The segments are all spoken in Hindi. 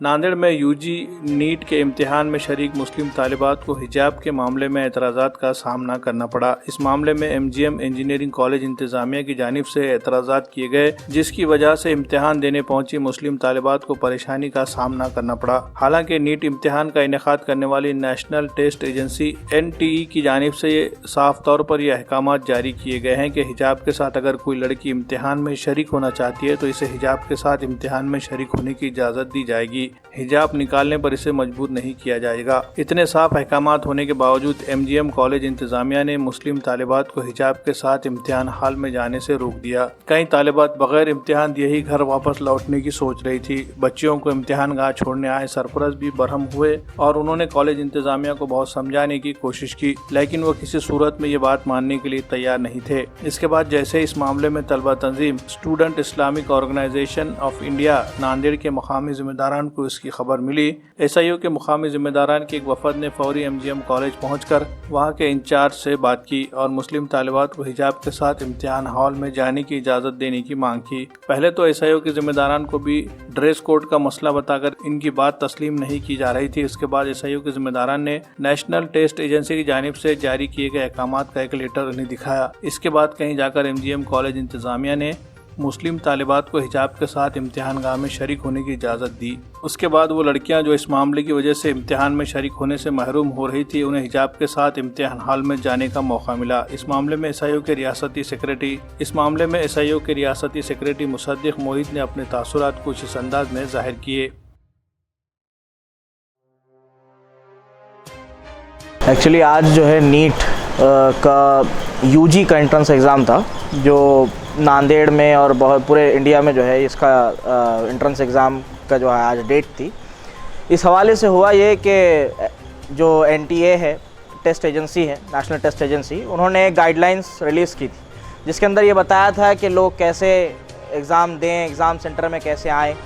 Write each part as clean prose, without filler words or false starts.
नांदेड़ में यूजी नीट के इम्तिहान में शरीक मुस्लिम तालिबात को हिजाब के मामले में एतराज़ात का सामना करना पड़ा। इस मामले में एमजीएम इंजीनियरिंग कॉलेज इंतजामिया की जानिब से एतराज़ात किए गए, जिसकी वजह से इम्तिहान देने पहुंची मुस्लिम तालिबात को परेशानी का सामना करना पड़ा। हालांकि नीट इम्तिहान का इनेकाद करने वाली नेशनल टेस्ट एजेंसी NTE की जानिब से साफ तौर पर यह अहकाम जारी किए गए हैं कि हिजाब के साथ अगर कोई लड़की इम्तिहान में शरीक होना चाहती है तो इसे हिजाब के साथ इम्तिहान में शरीक होने की इजाज़त दी जाएगी। हिजाब निकालने पर इसे मजबूर नहीं किया जाएगा। इतने साफ अहकामात होने के बावजूद MGM कॉलेज इंतजामिया ने मुस्लिम तालिबात को हिजाब के साथ इम्तिहान हॉल में जाने से रोक दिया। कई तालिबात बगैर इम्तिहान दिए ही घर वापस लौटने की सोच रही थी। बच्चियों को इम्तिहान गाह छोड़ने आए सरपरस्त भी बरहम हुए और उन्होंने कॉलेज इंतजामिया को बहुत समझाने की कोशिश की, लेकिन वो किसी सूरत में ये बात मानने के लिए तैयार नहीं थे। इसके बाद जैसे इस मामले में Talaba Tanzeem student Islamic organisation of India Nanded के मकामी जिम्मेदारान को इसकी खबर मिली, SIO के मुकामी जिम्मेदारान की एक वफद ने फौरी MGM कॉलेज पहुंचकर वहां के इंचार्ज से बात की और मुस्लिम तालिबात को हिजाब के साथ इम्तिहान हॉल में जाने की इजाज़त देने की मांग की। पहले तो SIO के जिम्मेदारान को भी ड्रेस कोड का मसला बताकर इनकी बात तस्लीम नहीं की जा रही थी। इसके बाद SIO के जिम्मेदारान ने नेशनल टेस्ट एजेंसी की जानिब से जारी किए गए अहकामात का एक लेटर उन्हें दिखाया। इसके बाद कहीं जाकर MGM कॉलेज इंतजामिया ने मुस्लिम तालिबात को हिजाब के साथ इम्तिहान गाह में शरीक होने की इजाज़त दी। उसके बाद वो लड़कियां जो इस मामले की वजह से इम्तिहान में शरीक होने से महरूम हो रही थी, उन्हें हिजाब के साथ इम्तिहान हॉल में जाने का मौका मिला। इस मामले में SIO के रियासती सेक्रेटरी मुसद्दिक मोहित ने अपने तासुरात कुछ इस अंदाज में जाहिर किए। एक्चुअली आज जो है नीट का UG का एंट्रेंस एग्ज़ाम था, जो नांदेड़ में और बहुत पूरे इंडिया में जो है इसका एंट्रेंस एग्ज़ाम का जो है आज डेट थी। इस हवाले से हुआ ये कि जो NTA है, टेस्ट एजेंसी है, नेशनल टेस्ट एजेंसी, उन्होंने गाइडलाइंस रिलीज़ की थी, जिसके अंदर ये बताया था कि लोग कैसे एग्ज़ाम दें, एग्ज़ाम सेंटर में कैसे आएँ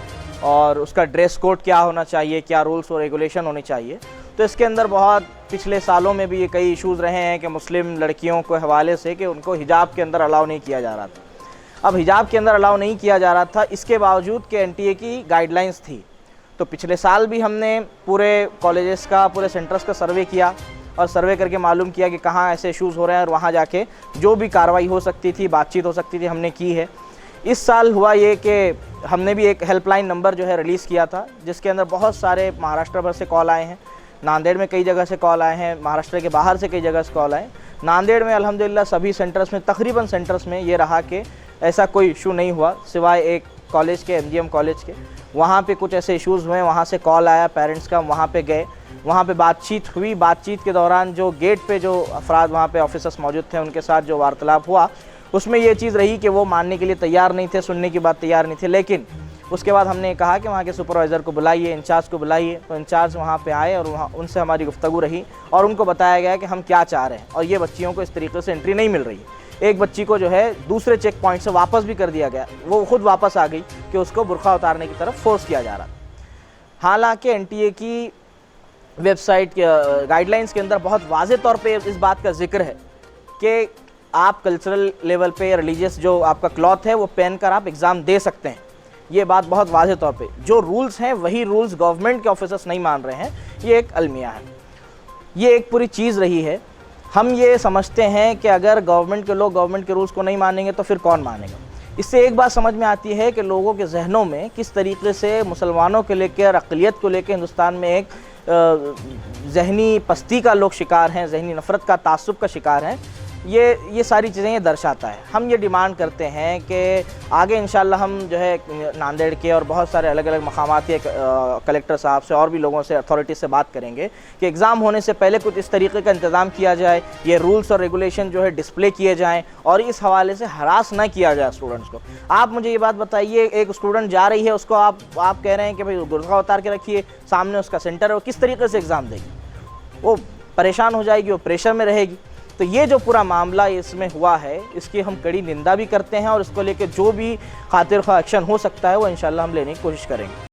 और उसका ड्रेस कोड क्या होना चाहिए, क्या रूल्स और रेगुलेशन होनी चाहिए। तो इसके अंदर बहुत पिछले सालों में भी ये कई इश्यूज़ रहे हैं कि मुस्लिम लड़कियों के हवाले से कि उनको हिजाब के अंदर अलाउ नहीं किया जा रहा था। अब हिजाब के अंदर अलाउ नहीं किया जा रहा था, इसके बावजूद कि NTA की गाइडलाइंस थी। तो पिछले साल भी हमने पूरे कॉलेजेस का, पूरे सेंटर्स का सर्वे किया और सर्वे करके मालूम किया कि कहाँ ऐसे इश्यूज़ हो रहे हैं और वहाँ जाके जो भी कार्रवाई हो सकती थी, बातचीत हो सकती थी, हमने की है। इस साल हुआ ये कि हमने भी एक हेल्पलाइन नंबर जो है रिलीज़ किया था, जिसके अंदर बहुत सारे महाराष्ट्र भर से कॉल आए हैं, नांदेड़ में कई जगह से कॉल आए हैं, महाराष्ट्र के बाहर से कई जगह से कॉल आए। नांदेड़ में अल्हम्दुलिल्लाह सभी सेंटर्स में, तकरीबन सेंटर्स में ये रहा कि ऐसा कोई इशू नहीं हुआ, सिवाय एक कॉलेज के, MGM कॉलेज के। वहाँ पे कुछ ऐसे इश्यूज़ हुए, वहाँ से कॉल आया पेरेंट्स का, वहाँ पे गए, वहाँ पे बातचीत हुई। बातचीत के दौरान जो गेट पे जो अफराद वहाँ पे ऑफिसर्स मौजूद थे, उनके साथ जो वार्तालाप हुआ, उसमें ये चीज़ रही कि वो मानने के लिए तैयार नहीं थे, सुनने की बात तैयार नहीं थे। लेकिन उसके बाद हमने कहा कि वहाँ के सुपरवाइज़र को बुलाइए, इंचार्ज को बुलाइए। तो इंचार्ज वहाँ पे आए और वहाँ उनसे हमारी गुफ्तगू रही और उनको बताया गया कि हम क्या चाह रहे हैं और ये बच्चियों को इस तरीके से एंट्री नहीं मिल रही है। एक बच्ची को जो है दूसरे चेक पॉइंट से वापस भी कर दिया गया, वो खुद वापस आ गई कि उसको बुर्का उतारने की तरफ फोर्स किया जा रहा। हालांकि NTA की वेबसाइट के गाइडलाइंस के अंदर बहुत वाज़े तौर पे इस बात का जिक्र है कि आप कल्चरल लेवल पे, रिलीजियस जो आपका क्लॉथ है वो पहन कर आप एग्ज़ाम दे सकते हैं। ये बात बहुत वाज़े तौर पे, जो रूल्स हैं वही रूल्स गवर्नमेंट के ऑफिसर्स नहीं मान रहे हैं, ये एक अलमिया है, ये एक पूरी चीज़ रही है। हम ये समझते हैं कि अगर गवर्नमेंट के लोग गवर्नमेंट के रूल्स को नहीं मानेंगे तो फिर कौन मानेगा। इससे एक बात समझ में आती है कि लोगों के जहनों में किस तरीके से मुसलमानों को लेकर, अक़लियत को लेकर हिंदुस्तान में एक जहनी पस्ती का लोग शिकार हैं, जहनी नफ़रत का, तासुब का शिकार हैं। ये सारी चीज़ें ये दर्शाता है। हम ये डिमांड करते हैं कि आगे इंशाल्लाह हम जो है नांदेड़ के और बहुत सारे अलग अलग मकामात के कलेक्टर साहब से और भी लोगों से, अथॉरिटी से बात करेंगे कि एग्ज़ाम होने से पहले कुछ इस तरीके का इंतज़ाम किया जाए, ये रूल्स और रेगुलेशन जो है डिस्प्ले किए जाएँ और इस हवाले से हरास ना किया जाए स्टूडेंट्स को। आप मुझे ये बात बताइए, एक स्टूडेंट जा रही है, उसको आप कह रहे हैं कि भाई बुर्का उतार के रखिए, सामने उसका सेंटर है, वो किस तरीके से एग्ज़ाम देगी? वो परेशान हो जाएगी, वो प्रेशर में रहेगी। तो ये जो पूरा मामला इसमें हुआ है, इसकी हम कड़ी निंदा भी करते हैं और इसको लेकर जो भी खातिर ख्वाह एक्शन हो सकता है वो इंशाल्लाह हम लेने की कोशिश करेंगे।